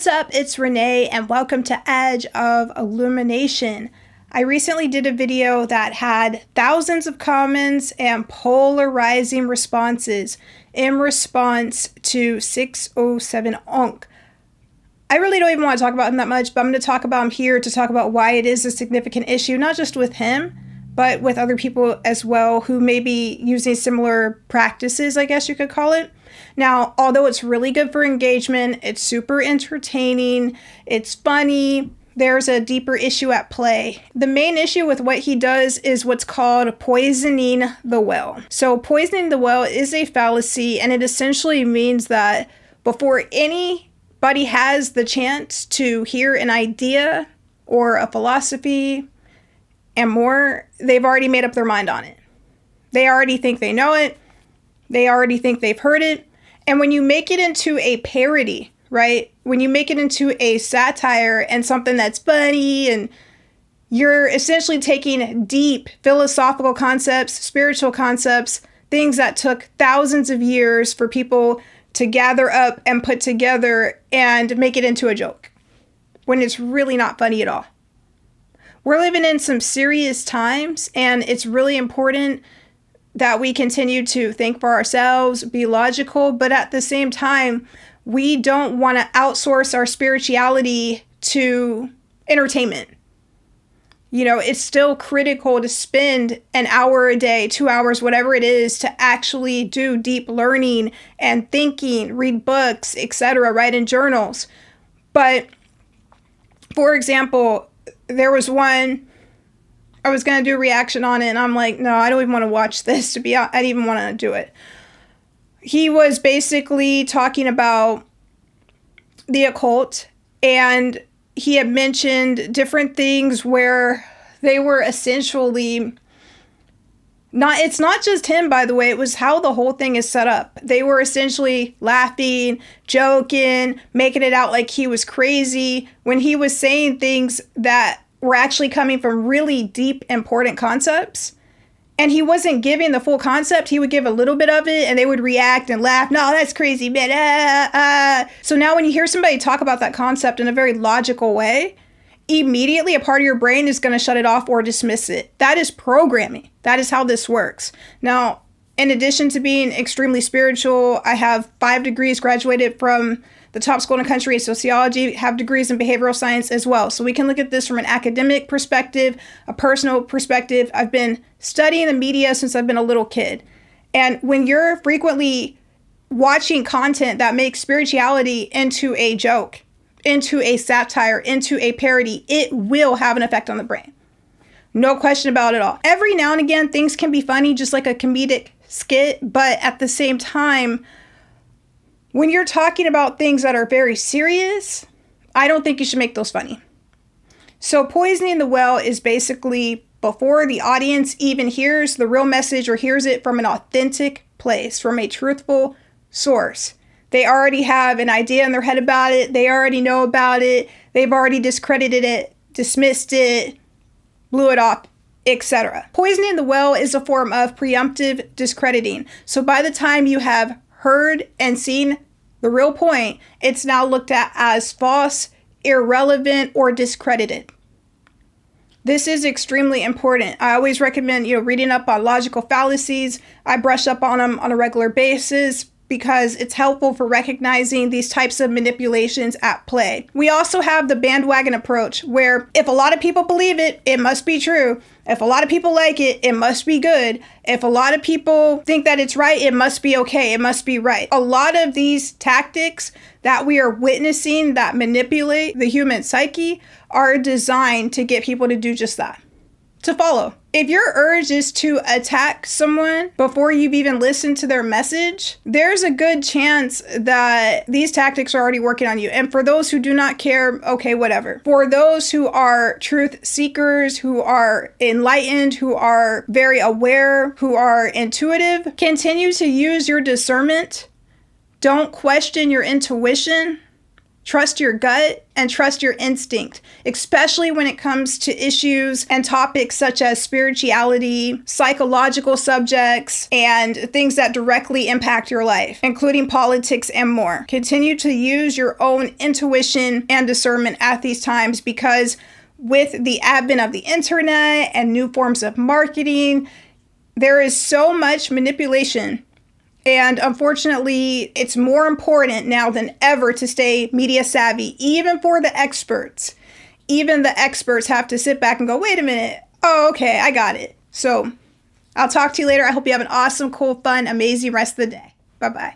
What's up? It's Renee and welcome to Edge of Illumination. I recently did a video that had thousands of comments and polarizing responses in response to 607 Onk. I really don't even want to talk about him that much, but I'm going to talk about him here to talk about why it is a significant issue, not just with him, but with other people as well who may be using similar practices, I guess you could call it. Now, although it's really good for engagement, it's super entertaining, it's funny, there's a deeper issue at play. The main issue with what he does is what's called poisoning the well. So poisoning the well is a fallacy, and it essentially means that before anybody has the chance to hear an idea or a philosophy and more, they've already made up their mind on it. They already think they know it. They already think they've heard it. And when you make it into a parody, right? When you make it into a satire and something that's funny, and you're essentially taking deep philosophical concepts, spiritual concepts, things that took thousands of years for people to gather up and put together and make it into a joke, when it's really not funny at all. We're living in some serious times, and it's really important that we continue to think for ourselves, be logical, but at the same time, we don't want to outsource our spirituality to entertainment. You know, it's still critical to spend an hour a day, 2 hours, whatever it is, to actually do deep learning and thinking, read books, etc., write in journals. But, for example, there was one, I was going to do a reaction on it, and I'm like, no, I don't even want to watch this, I didn't even want to do it. He was basically talking about the occult, and he had mentioned different things where they were essentially it's not just him, by the way, it was how the whole thing is set up. They were essentially laughing, joking, making it out like he was crazy when he was saying things that were actually coming from really deep, important concepts. And he wasn't giving the full concept. He would give a little bit of it and they would react and laugh. No, that's crazy, man. So now when you hear somebody talk about that concept in a very logical way, immediately a part of your brain is going to shut it off or dismiss it. That is programming. That is how this works. Now, in addition to being extremely spiritual, I have 5 degrees, graduated from the top school in the country in sociology, have degrees in behavioral science as well. So we can look at this from an academic perspective, a personal perspective. I've been studying the media since I've been a little kid. And when you're frequently watching content that makes spirituality into a joke, into a satire, into a parody, it will have an effect on the brain. No question about it all. Every now and again, things can be funny, just like a comedic skit, but at the same time, when you're talking about things that are very serious, I don't think you should make those funny. So poisoning the well is basically before the audience even hears the real message or hears it from an authentic place, from a truthful source. They already have an idea in their head about it. They already know about it. They've already discredited it, dismissed it, blew it off, etc. Poisoning the well is a form of preemptive discrediting. So by the time you have heard and seen the real point, it's now looked at as false, irrelevant, or discredited. This is extremely important. I always recommend, reading up on logical fallacies. I brush up on them on a regular basis because it's helpful for recognizing these types of manipulations at play. We also have the bandwagon approach, where if a lot of people believe it, it must be true. If a lot of people like it, it must be good. If a lot of people think that it's right, it must be okay. It must be right. A lot of these tactics that we are witnessing that manipulate the human psyche are designed to get people to do just that, to follow. If your urge is to attack someone before you've even listened to their message, there's a good chance that these tactics are already working on you. And for those who do not care, okay, whatever. For those who are truth seekers, who are enlightened, who are very aware, who are intuitive, continue to use your discernment. Don't question your intuition. Trust your gut and trust your instinct, especially when it comes to issues and topics such as spirituality, psychological subjects, and things that directly impact your life, including politics and more. Continue to use your own intuition and discernment at these times, because with the advent of the internet and new forms of marketing, there is so much manipulation. And unfortunately, it's more important now than ever to stay media savvy, even for the experts. Even the experts have to sit back and go, wait a minute. Oh, okay, I got it. So I'll talk to you later. I hope you have an awesome, cool, fun, amazing rest of the day. Bye-bye.